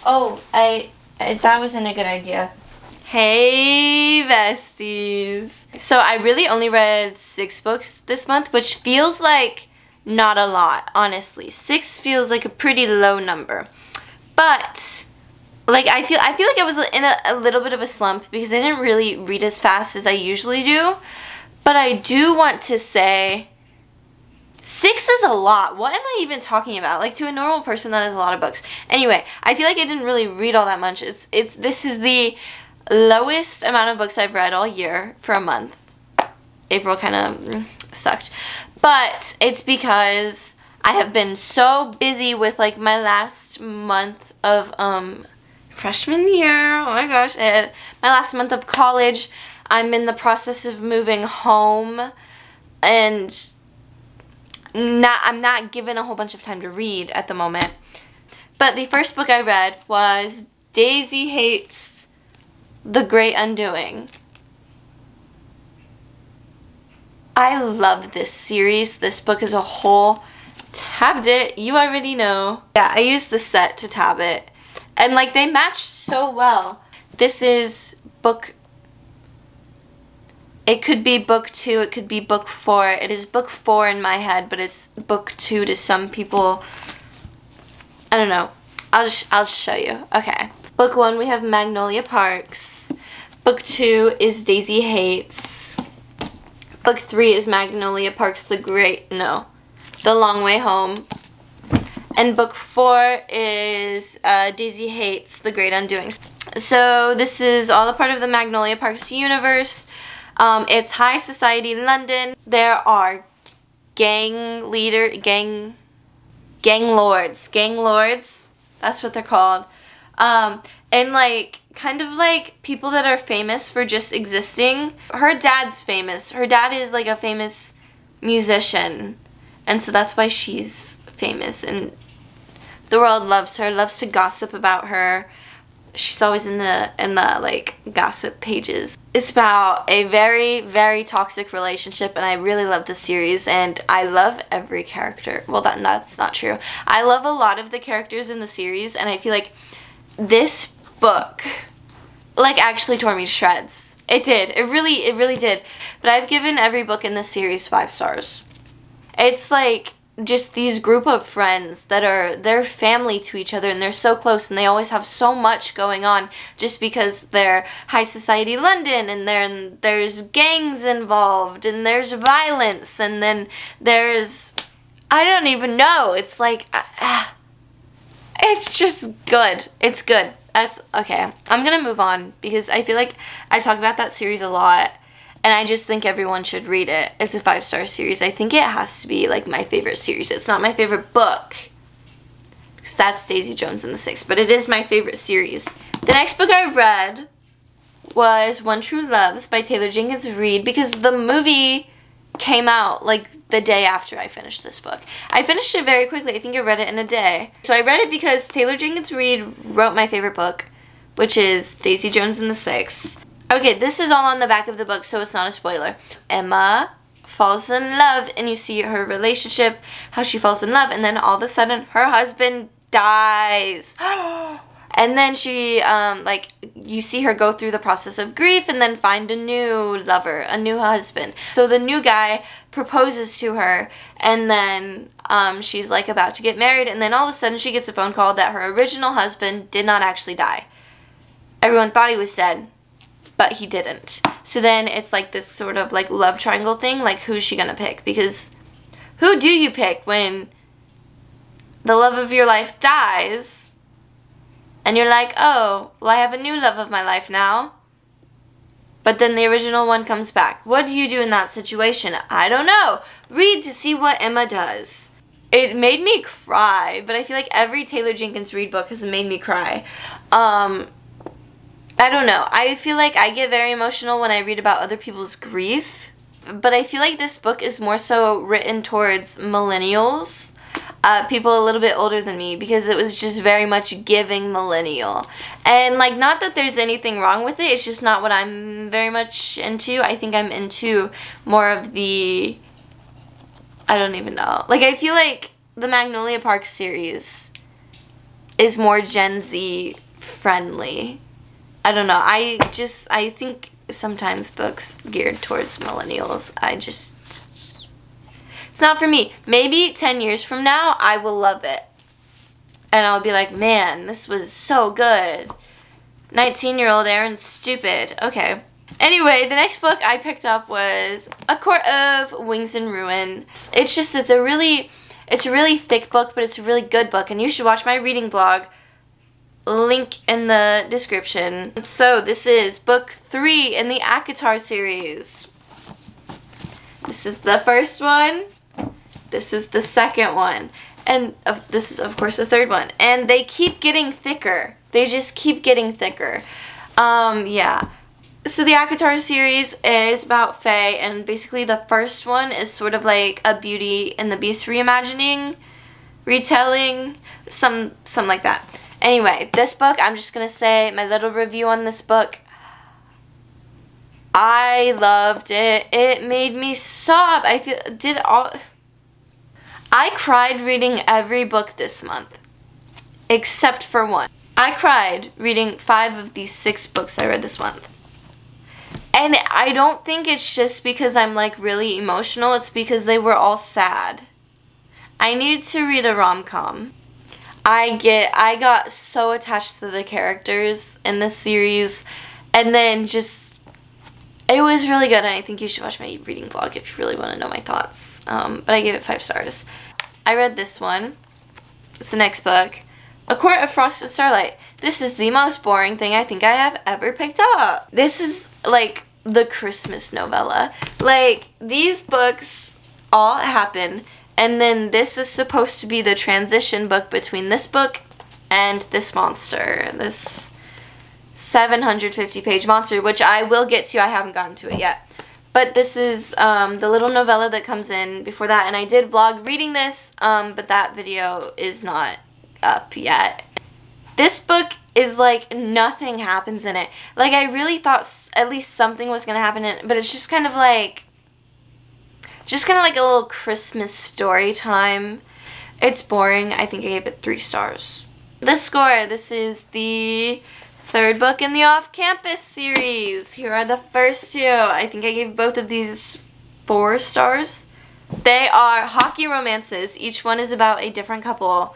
Oh, that wasn't a good idea. Hey, besties. So I really only read 6 books this month, which feels like not a lot, honestly. 6 feels like a pretty low number. But like I feel like I was in a little bit of a slump because I didn't really read as fast as I usually do. But I do want to say 6 is a lot. What am I even talking about? Like, to a normal person, that is a lot of books. Anyway, I feel like I didn't really read all that much. This is the lowest amount of books I've read all year for a month. April kind of sucked. But it's because I have been so busy with, like, my last month of freshman year. Oh my gosh. My last month of college. I'm in the process of moving home. And I'm not given a whole bunch of time to read at the moment. But the first book I read was Daisy Hates The Great Undoing. I love this series, this book as a whole. Tabbed it, you already know. Yeah, I used the set to tab it. And like, they match so well. This is book... It could be book 2, it could be book 4. It is book 4 in my head, but it's book 2 to some people. I don't know. I'll show you. Okay. Book 1, we have Magnolia Parks. Book 2 is Daisy Hates. Book 3 is Magnolia Parks The Long Way Home. And book 4 is Daisy Hates The Great Undoing. So this is all a part of the Magnolia Parks universe. It's high society London. There are gang lords. That's what they're called. And like, kind of like people that are famous for just existing. Her dad's famous. Her dad is like a famous musician. And so that's why she's famous. And the world loves her, loves to gossip about her. She's always in the like gossip pages. It's about a very, very toxic relationship, and I really love this series, and I love every character. Well, that's not true. I love a lot of the characters in the series, and I feel like this book like actually tore me to shreds. It did. It really did. But I've given every book in this series 5 stars. It's like just these group of friends that they're family to each other, and they're so close, and they always have so much going on just because they're high society London, and then there's gangs involved, and there's violence, and then there's, I don't even know, it's like, it's just good. It's good. That's okay. I'm gonna move on because I feel like I talk about that series a lot. And I just think everyone should read it. It's a 5-star series. I think it has to be like my favorite series. It's not my favorite book, because that's Daisy Jones and the Six, but it is my favorite series. The next book I read was One True Loves by Taylor Jenkins Reid, because the movie came out like the day after I finished this book. I finished it very quickly. I think I read it in a day. So I read it because Taylor Jenkins Reid wrote my favorite book, which is Daisy Jones and the Six. Okay, this is all on the back of the book, so it's not a spoiler. Emma falls in love, and you see her relationship, how she falls in love, and then all of a sudden, her husband dies. And then she, like, you see her go through the process of grief and then find a new lover, a new husband. So the new guy proposes to her, and then she's, like, about to get married, and then all of a sudden, she gets a phone call that her original husband did not actually die. Everyone thought he was dead, but he didn't. So then it's like this sort of like love triangle thing, like who's she gonna pick? Because who do you pick when the love of your life dies and you're like, oh, well, I have a new love of my life now, but then the original one comes back? What do you do in that situation? I don't know. Read to see what Emma does. It made me cry, but I feel like every Taylor Jenkins Reid book has made me cry. I don't know. I feel like I get very emotional when I read about other people's grief. But I feel like this book is more so written towards millennials. People a little bit older than me, because it was just very much giving millennial. And like, not that there's anything wrong with it. It's just not what I'm very much into. I think I'm into more of the, I don't even know. Like, I feel like the Magnolia Park series is more Gen Z friendly. I don't know. I think sometimes books geared towards millennials, it's not for me. Maybe 10 years from now, I will love it. And I'll be like, man, this was so good. 19-year-old Erin's stupid. Okay. Anyway, the next book I picked up was A Court of Wings and Ruin. It's a really thick book, but it's a really good book, and you should watch my reading vlog. Link in the description. So this is book 3 in the ACOTAR series. This is the first one. This is the second one. And this is, of course, the third one. And they keep getting thicker. They just keep getting thicker. Yeah. So the ACOTAR series is about Fae, and basically the first one is sort of like a Beauty and the Beast reimagining, retelling, some like that. Anyway, this book, I'm just going to say my little review on this book. I loved it. It made me sob. I cried reading every book this month, except for one. I cried reading 5 of these 6 books I read this month. And I don't think it's just because I'm like really emotional. It's because they were all sad. I needed to read a rom-com. I got so attached to the characters in this series, and then just, it was really good, and I think you should watch my reading vlog if you really want to know my thoughts. But I gave it 5 stars. I read this one. It's the next book. A Court of Frost and Starlight. This is the most boring thing I think I have ever picked up. This is like the Christmas novella. Like, these books all happen, and then this is supposed to be the transition book between this book and this monster. This 750-page monster, which I will get to. I haven't gotten to it yet. But this is the little novella that comes in before that. And I did vlog reading this, but that video is not up yet. This book is like nothing happens in it. Like, I really thought at least something was going to happen in it, but it's just kind of like a little Christmas story time. It's boring. I think I gave it 3 stars. The score. This is the 3rd book in the Off-Campus series. Here are the first 2. I think I gave both of these 4 stars. They are hockey romances. Each one is about a different couple.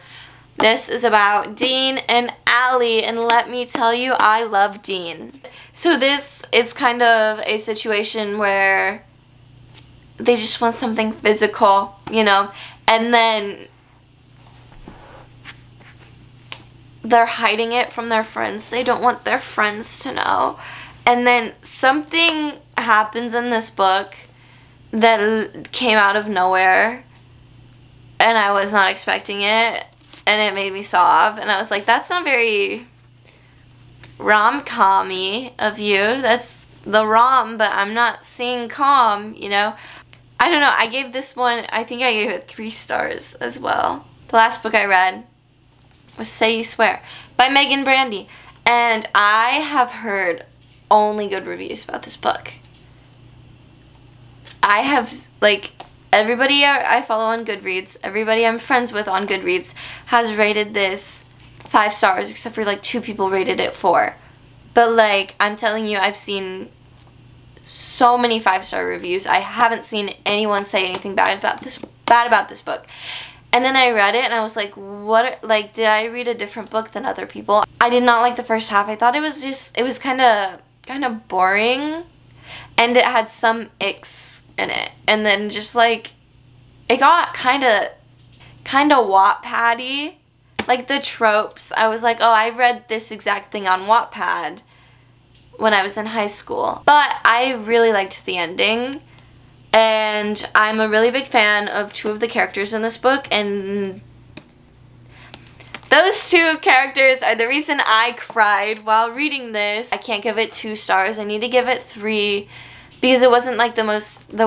This is about Dean and Allie, and let me tell you, I love Dean. So this is kind of a situation where they just want something physical, you know, and then they're hiding it from their friends. They don't want their friends to know. And then something happens in this book that came out of nowhere, and I was not expecting it, and it made me sob. And I was like, that's not very rom-com-y of you. That's the rom, but I'm not seeing com, you know. I don't know. I gave this one, I think I gave it 3 stars as well. The last book I read was Say You Swear by Megan Brandy, and I have heard only good reviews about this book. I have, like, everybody I follow on Goodreads, everybody I'm friends with on Goodreads has rated this 5 stars, except for like 2 people rated it 4. But like, I'm telling you, I've seen so many 5-star reviews. I haven't seen anyone say anything bad about this book. And then I read it and I was like, what, like, did I read a different book than other people? I did not like the first half. I thought it was kind of boring, and it had some icks in it. And then just like, it got kind of Wattpad-y. Like the tropes, I was like, oh, I read this exact thing on Wattpad when I was in high school. But I really liked the ending. And I'm a really big fan of 2 of the characters in this book, and those 2 characters are the reason I cried while reading this. I can't give it 2 stars. I need to give it 3 because it wasn't like the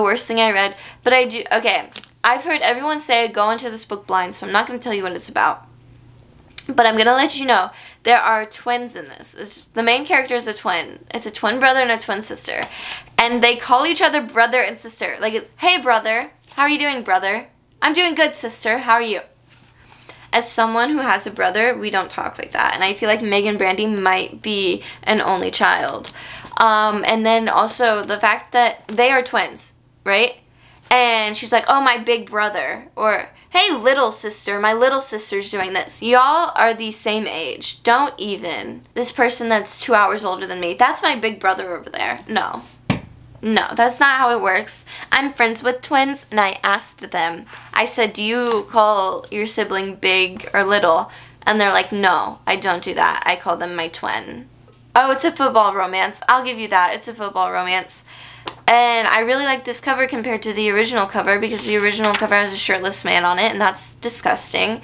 worst thing I read. But I do, okay, I've heard everyone say go into this book blind, so I'm not going to tell you what it's about. But I'm going to let you know, there are twins in this. The main character is a twin. It's a twin brother and a twin sister. And they call each other brother and sister. Like, it's, hey brother, how are you doing, brother? I'm doing good, sister, how are you? as someone who has a brother, we don't talk like that. And I feel like Megan Brandy might be an only child. And then also the fact that they are twins, right? And she's like, oh, my big brother. Or, hey, little sister, my little sister's doing this. Y'all are the same age. Don't even. This person that's 2 hours older than me, that's my big brother over there. No. No, that's not how it works. I'm friends with twins, and I asked them. I said, do you call your sibling big or little? And they're like, no, I don't do that. I call them my twin. Oh, it's a football romance. I'll give you that. It's a football romance. And I really like this cover compared to the original cover because the original cover has a shirtless man on it, and that's disgusting.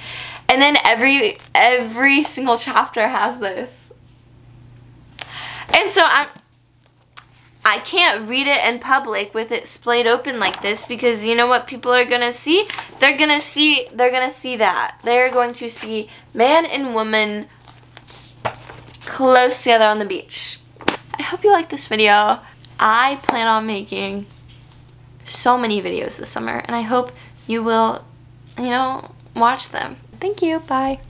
And then every single chapter has this. And so I can't read it in public with it splayed open like this because you know what people are going to see? They're going to see that. They're going to see man and woman close together on the beach. I hope you like this video. I plan on making so many videos this summer, and I hope you will, watch them. Thank you. Bye.